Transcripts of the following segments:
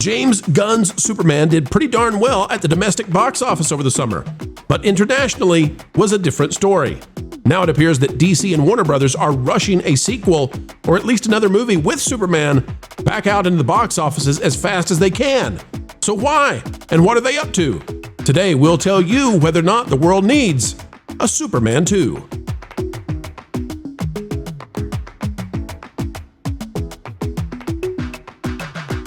James Gunn's Superman did pretty darn well at the domestic box office over the summer, but internationally was a different story. Now it appears that DC and Warner Brothers are rushing a sequel, or at least another movie with Superman, back out into the box offices as fast as they can. So why? And what are they up to? Today we'll tell you whether or not the world needs a Superman 2.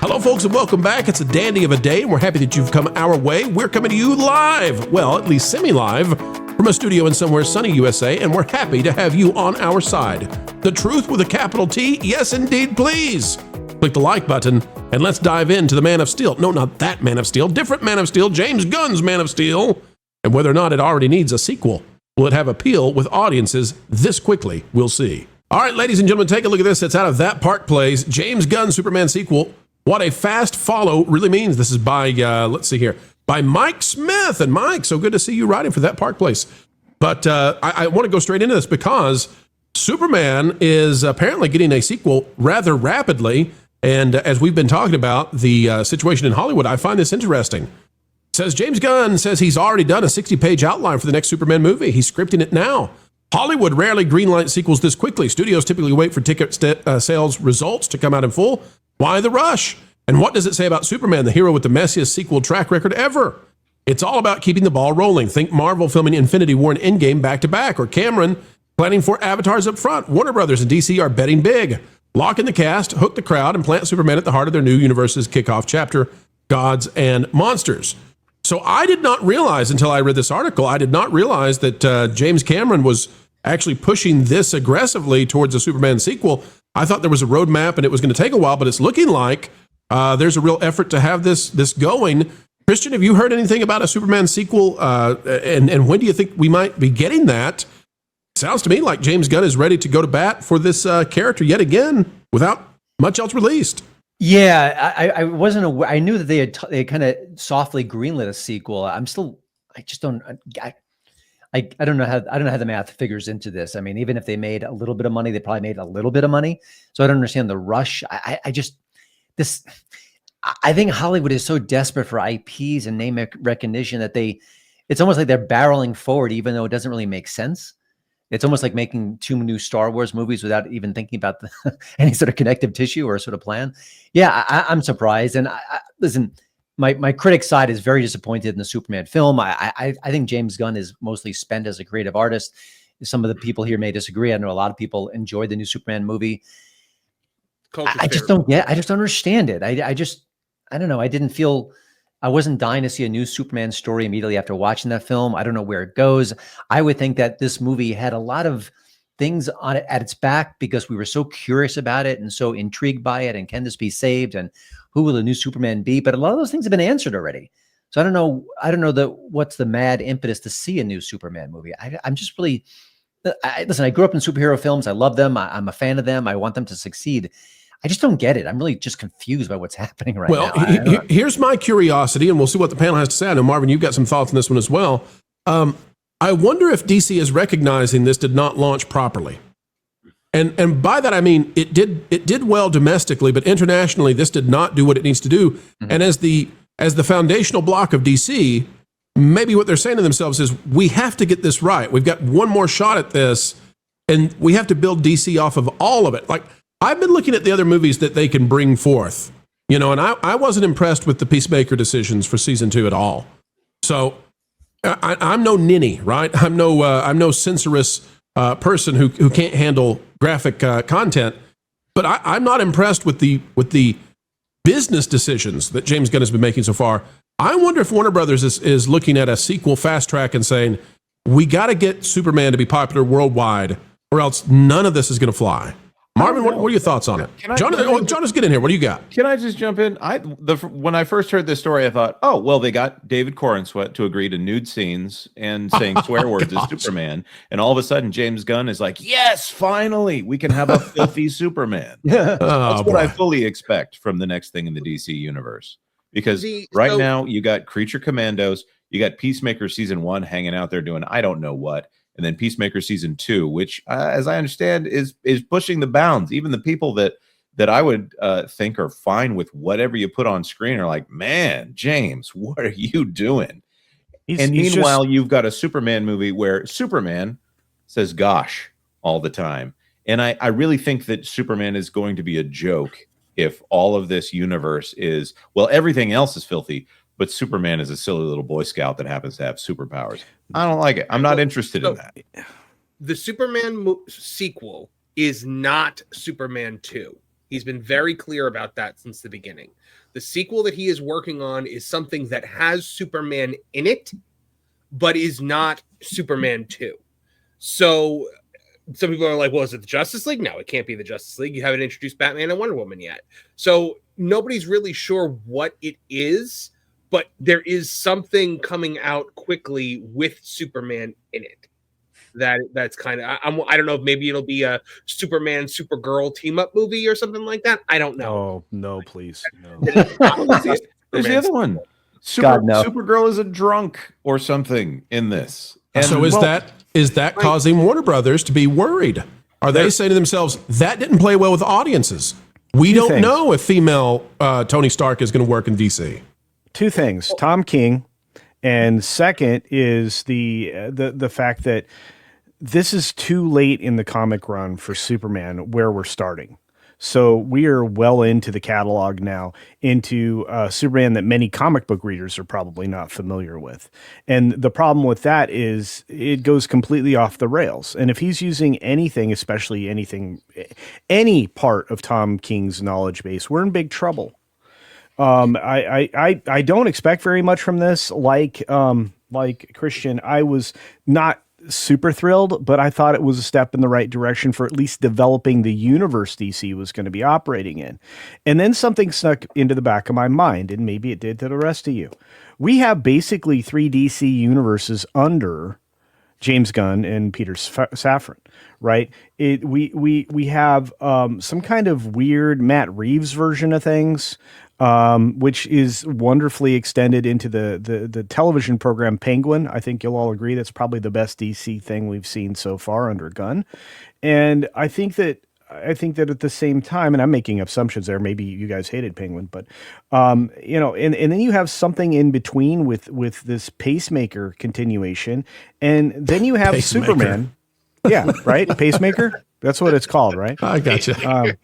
Hello, folks, and welcome back. It's a dandy of a day, and we're happy that you've come our way. We're coming to you live, well, at least semi-live, from a studio in somewhere sunny USA, and we're happy to have you on our side. The truth with a capital T? Yes, indeed, please. Click the like button, and let's dive into the Man of Steel. No, not that Man of Steel, different Man of Steel, James Gunn's Man of Steel, and whether or not it already needs a sequel. Will it have appeal with audiences this quickly? We'll see. All right, ladies and gentlemen, take a look at this. It's out of That Park Plays, James Gunn Superman sequel. What a fast follow really means. This is by, let's see here, by Mike Smith. And Mike, so good to see you writing for That Park Place. But I want to go straight into this because Superman is apparently getting a sequel rather rapidly. And as we've been talking about the situation in Hollywood, I find this interesting. It says James Gunn says he's already done a 60-page outline for the next Superman movie. He's scripting it now. Hollywood rarely greenlight sequels this quickly. Studios typically wait for ticket sales results to come out in full. Why the rush? And what does it say about Superman, the hero with the messiest sequel track record ever? It's all about keeping the ball rolling. Think Marvel filming Infinity War and Endgame back-to-back, or Cameron planning for Avatars up front. Warner Brothers and DC are betting big. Lock in the cast, hook the crowd, and plant Superman at the heart of their new universe's kickoff chapter, Gods and Monsters. So I did not realize until I read this article, I did not realize that James Cameron was actually pushing this aggressively towards a Superman sequel. I thought there was a roadmap and it was going to take a while, but it's looking like there's a real effort to have this going. Christian, have you heard anything about a Superman sequel? And when do you think we might be getting that? Sounds to me like James Gunn is ready to go to bat for this character yet again without much else released. Yeah, I wasn't aware. I knew that they kind of softly greenlit a sequel. I don't know how the math figures into this. I mean, even if they made a little bit of money, they probably made a little bit of money. So I don't understand the rush. I think Hollywood is so desperate for IPs and name recognition that it's almost like they're barreling forward, even though it doesn't really make sense. It's almost like making 2 new Star Wars movies without even thinking about any sort of connective tissue or sort of plan. Yeah, I'm surprised. And listen, my critic side is very disappointed in the Superman film. I think James Gunn is mostly spent as a creative artist. Some of the people here may disagree. I know a lot of people enjoyed the new Superman movie. I just don't understand it. I don't know. I wasn't dying to see a new Superman story immediately after watching that film. I don't know where it goes. I would think that this movie had a lot of things on it at its back because we were so curious about it and so intrigued by it. And can this be saved? And who will the new Superman be? But a lot of those things have been answered already. So I don't know what's the mad impetus to see a new Superman movie. I'm just really, listen, I grew up in superhero films. I love them. I'm a fan of them. I want them to succeed. I just don't get it. I'm really just confused by what's happening right now. Well, here's my curiosity, and we'll see what the panel has to say. I know, Marvin, you've got some thoughts on this one as well. I wonder if DC is recognizing this did not launch properly. And by that, I mean, it did well domestically, but internationally, this did not do what it needs to do. Mm-hmm. And as the foundational block of DC, maybe what they're saying to themselves is, we have to get this right. We've got one more shot at this, and we have to build DC off of all of it. Like, I've been looking at the other movies that they can bring forth, and I wasn't impressed with the Peacemaker decisions for season 2 at all. So I'm no ninny, right? I'm no censorious person who can't handle graphic content, but I'm not impressed with the business decisions that James Gunn has been making so far. I wonder if Warner Brothers is looking at a sequel fast track and saying, we got to get Superman to be popular worldwide, or else none of this is going to fly. Marvin, what are your thoughts on it? Jonas, get in here. What do you got? Can I just jump in? When I first heard this story, I thought, oh, well, they got David Corenswet to agree to nude scenes and saying swear words as Superman. And all of a sudden, James Gunn is like, yes, finally, we can have a filthy Superman. That's what I fully expect from the next thing in the DC universe. Because now you got Creature Commandos, you got Peacemaker season 1 hanging out there doing I don't know what. And then Peacemaker season 2, which, as I understand, is pushing the bounds. Even the people that that I would think are fine with whatever you put on screen are like, man, James, what are you doing? Meanwhile, you've got a Superman movie where Superman says gosh all the time. And I really think that Superman is going to be a joke if all of this universe is, well, everything else is filthy, but Superman is a silly little Boy Scout that happens to have superpowers. I don't like it. I'm not interested in that. The Superman sequel is not Superman 2. He's been very clear about that since the beginning. The sequel that he is working on is something that has Superman in it, but is not Superman 2. So some people are like, well, is it the Justice League? No, it can't be the Justice League. You haven't introduced Batman and Wonder Woman yet. So nobody's really sure what it is, but there is something coming out quickly with Superman in it. That's kind of, I don't know if maybe it'll be a Superman Supergirl team up movie or something like that. I don't know. Oh no, please. No. There's the other one. Supergirl is a drunk or something in this. And so is that causing Warner Brothers to be worried? Are they saying to themselves, that didn't play well with audiences? We don't know if female Tony Stark is going to work in DC. Two things. Tom King, and second is the fact that this is too late in the comic run for Superman where we're starting. So we are well into the catalog now, into Superman that many comic book readers are probably not familiar with. And the problem with that is it goes completely off the rails. And if he's using anything, especially any part of Tom King's knowledge base, we're in big trouble. I don't expect very much from this. Like Christian, I was not super thrilled, but I thought it was a step in the right direction for at least developing the universe DC was going to be operating in. And then something snuck into the back of my mind, and maybe it did to the rest of you. We have basically 3 DC universes under James Gunn and Peter Safran, right? We have some kind of weird Matt Reeves version of things, which is wonderfully extended into the television program Penguin. I think you'll all agree that's probably the best DC thing we've seen so far under Gunn. And I think that at the same time, and I'm making assumptions there, maybe you guys hated Penguin, but and then you have something in between with this Peacemaker continuation, and then you have Superman. Yeah, right? Pacemaker? That's what it's called, right? I gotcha.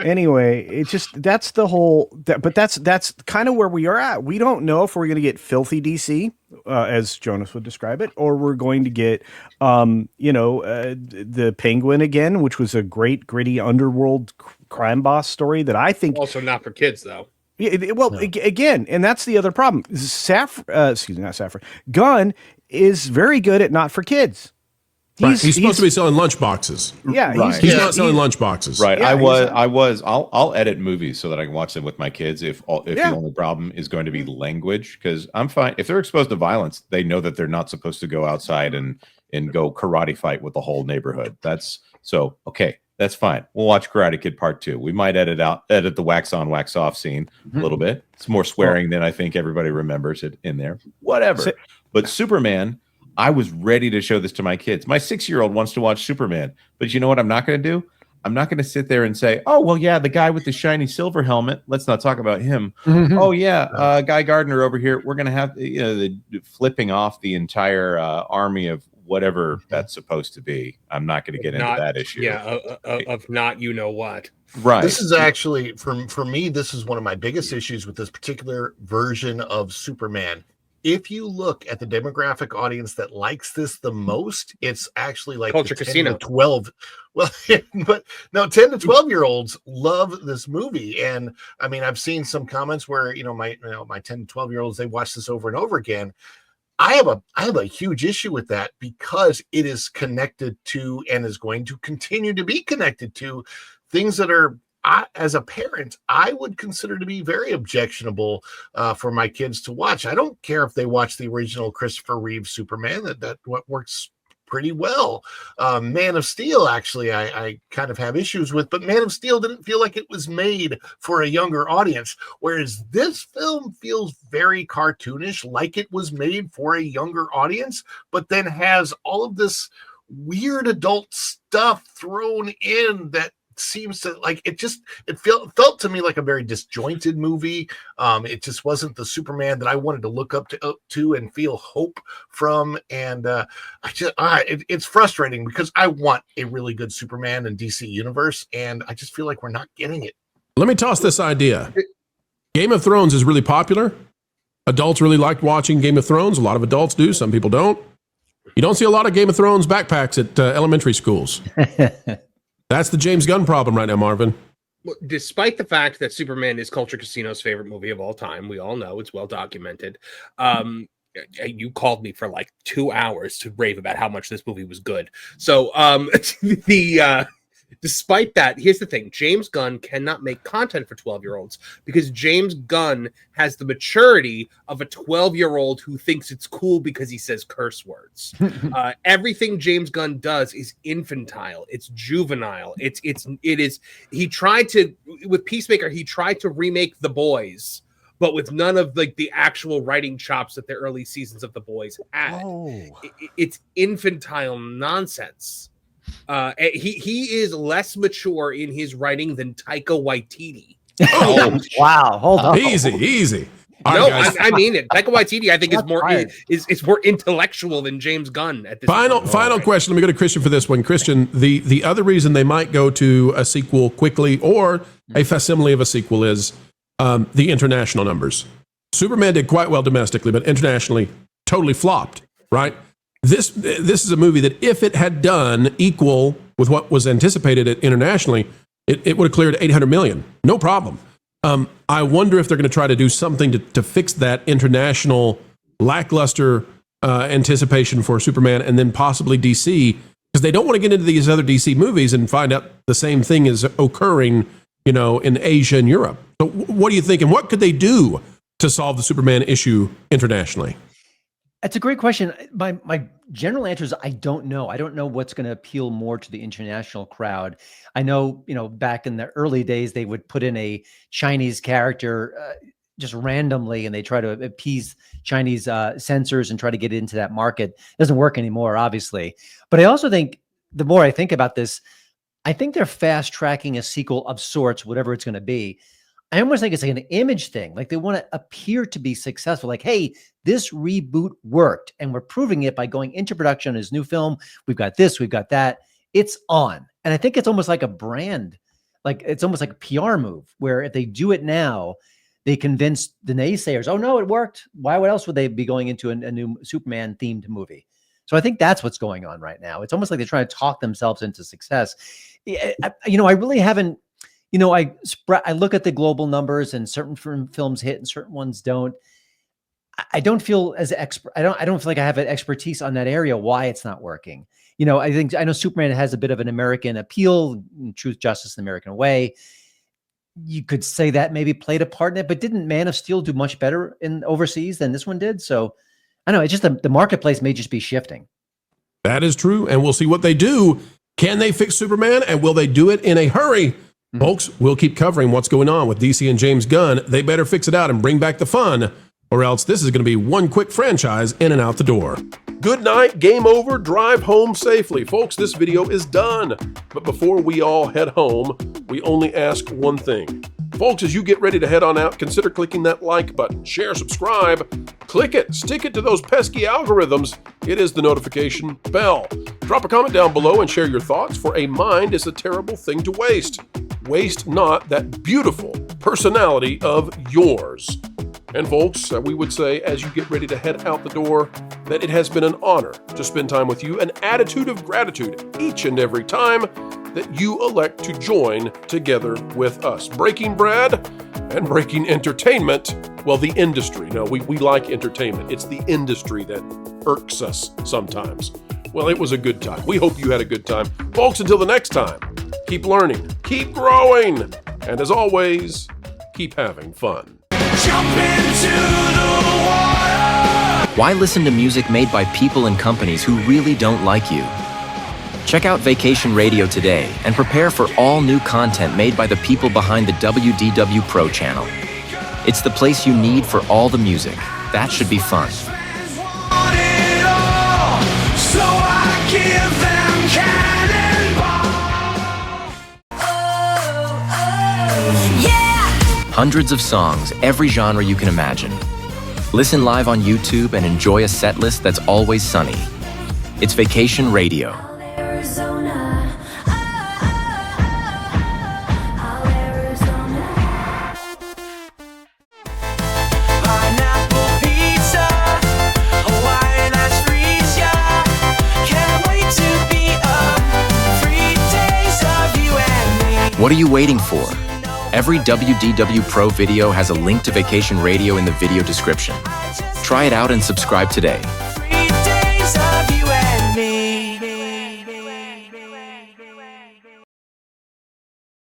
Anyway, that's the whole, but that's kind of where we are at. We don't know if we're going to get filthy DC, as Jonas would describe it, or we're going to get, the Penguin again, which was a great, gritty underworld crime boss story that I think. Also not for kids, though. Again, and that's the other problem. Not Safran. Gunn is very good at not for kids. He's supposed to be selling lunch boxes. Yeah, right. He's not selling lunch boxes. Right. Yeah, I'll edit movies so that I can watch them with my kids if the only problem is going to be language, because I'm fine. If they're exposed to violence, they know that they're not supposed to go outside and go karate fight with the whole neighborhood. That's fine. We'll watch Karate Kid Part 2. We might edit the wax on, wax off scene a little bit. It's more swearing than I think everybody remembers it in there. Whatever. But Superman, I was ready to show this to my kids. My 6-year-old wants to watch Superman, but you know what I'm not going to do? I'm not going to sit there and say, oh, well, yeah, the guy with the shiny silver helmet. Let's not talk about him. Mm-hmm. Oh, yeah, Guy Gardner over here. We're going to have the flipping off the entire army of whatever that's supposed to be. I'm not going to get into that issue. Yeah, of not you know what. Right. This is actually, for me, this is one of my biggest issues with this particular version of Superman. If you look at the demographic audience that likes this the most, it's actually like Culture Casino. 10 to 12. Well, but no, 10 to 12-year-olds love this movie. And I mean, I've seen some comments where, my 10 to 12-year-olds, they watch this over and over again. I have a huge issue with that because it is connected to and is going to continue to be connected to things that are, as a parent, I would consider to be very objectionable for my kids to watch. I don't care if they watch the original Christopher Reeve Superman. That what works pretty well. Man of Steel, actually, I kind of have issues with, but Man of Steel didn't feel like it was made for a younger audience, whereas this film feels very cartoonish, like it was made for a younger audience, but then has all of this weird adult stuff thrown in that seems to like it felt to me like a very disjointed movie. It just wasn't the Superman that I wanted to look up to and feel hope from. And it's frustrating because I want a really good Superman and DC universe, and I just feel like we're not getting it. Let me toss this idea. Game of Thrones is really popular. Adults really like watching Game of Thrones. A lot of adults do. Some people don't. You don't see a lot of Game of Thrones backpacks at elementary schools. That's the James Gunn problem right now, Marvin. Well, despite the fact that Superman is Culture Casino's favorite movie of all time, we all know it's well documented. You called me for like 2 hours to rave about how much this movie was good. So despite that, here's the thing. James Gunn cannot make content for 12-year-olds because James Gunn has the maturity of a 12-year-old who thinks it's cool because he says curse words. Everything James Gunn does is infantile. It's juvenile. It is. He tried to, with Peacemaker, he tried to remake The Boys, but with none of like the actual writing chops that the early seasons of The Boys had. It's infantile nonsense. He is less mature in his writing than Taika Waititi. Oh, wow. Hold on. Easy. No, I mean it. Taika Waititi, I think, is more intellectual than James Gunn at this point. Final question. Let me go to Christian for this one. Christian, the other reason they might go to a sequel quickly or a facsimile of a sequel is the international numbers. Superman did quite well domestically, but internationally totally flopped, right? This is a movie that if it had done equal with what was anticipated internationally, it would have cleared 800 million. No problem. I wonder if they're going to try to do something to fix that international lackluster anticipation for Superman and then possibly DC, because they don't want to get into these other DC movies and find out the same thing is occurring, in Asia and Europe. So what do you think? And what could they do to solve the Superman issue internationally? That's a great question. My general answer is I don't know. I don't know what's going to appeal more to the international crowd. I know, back in the early days, they would put in a Chinese character just randomly, and they try to appease Chinese censors and try to get into that market. It doesn't work anymore, obviously. But I also think the more I think about this, I think they're fast tracking a sequel of sorts, whatever it's going to be. I almost think it's like an image thing. Like they want to appear to be successful. Like, hey, this reboot worked and we're proving it by going into production on his new film. We've got this, we've got that. It's on. And I think it's almost like a brand. Like it's almost like a PR move where if they do it now, they convince the naysayers, oh no, it worked. Why else would they be going into a new Superman themed movie? So I think that's what's going on right now. It's almost like they're trying to talk themselves into success. I really haven't, I look at the global numbers and certain films hit and certain ones don't. I don't feel as expert. I don't feel like I have an expertise on that area, why it's not working. I know Superman has a bit of an American appeal, Truth, Justice, and the American Way. You could say that maybe played a part in it, but didn't Man of Steel do much better in overseas than this one did? So I don't know. It's just the marketplace may just be shifting. That is true. And we'll see what they do. Can they fix Superman? And will they do it in a hurry? Folks, we'll keep covering what's going on with DC and James Gunn. They better fix it out and bring back the fun, or else this is going to be one quick franchise in and out the door. Good night, game over, drive home safely. Folks, this video is done. But before we all head home, we only ask one thing. Folks, as you get ready to head on out, consider clicking that like button, share, subscribe, click it, stick it to those pesky algorithms. It is the notification bell. Drop a comment down below and share your thoughts, for a mind is a terrible thing to waste. Waste not that beautiful personality of yours. And folks, we would say as you get ready to head out the door, that it has been an honor to spend time with you, an attitude of gratitude each and every time that you elect to join together with us. Breaking bread and breaking entertainment, well, the industry. No, we like entertainment. It's the industry that irks us sometimes. Well, it was a good time. We hope you had a good time. Folks, until the next time, keep learning, keep growing, and as always, keep having fun. Jump into the water! Why listen to music made by people and companies who really don't like you? Check out Vacation Radio today and prepare for all new content made by the people behind the WDW Pro Channel. It's the place you need for all the music. That should be fun. So I give them cannonball. Hundreds of songs, every genre you can imagine. Listen live on YouTube and enjoy a set list that's always sunny. It's Vacation Radio. Pineapple pizza, Hawaiian asphyxia. Can't wait to be up. 3 days of you and me. What are you waiting for? Every WDW Pro video has a link to Vacation Radio in the video description. Try it out and subscribe today.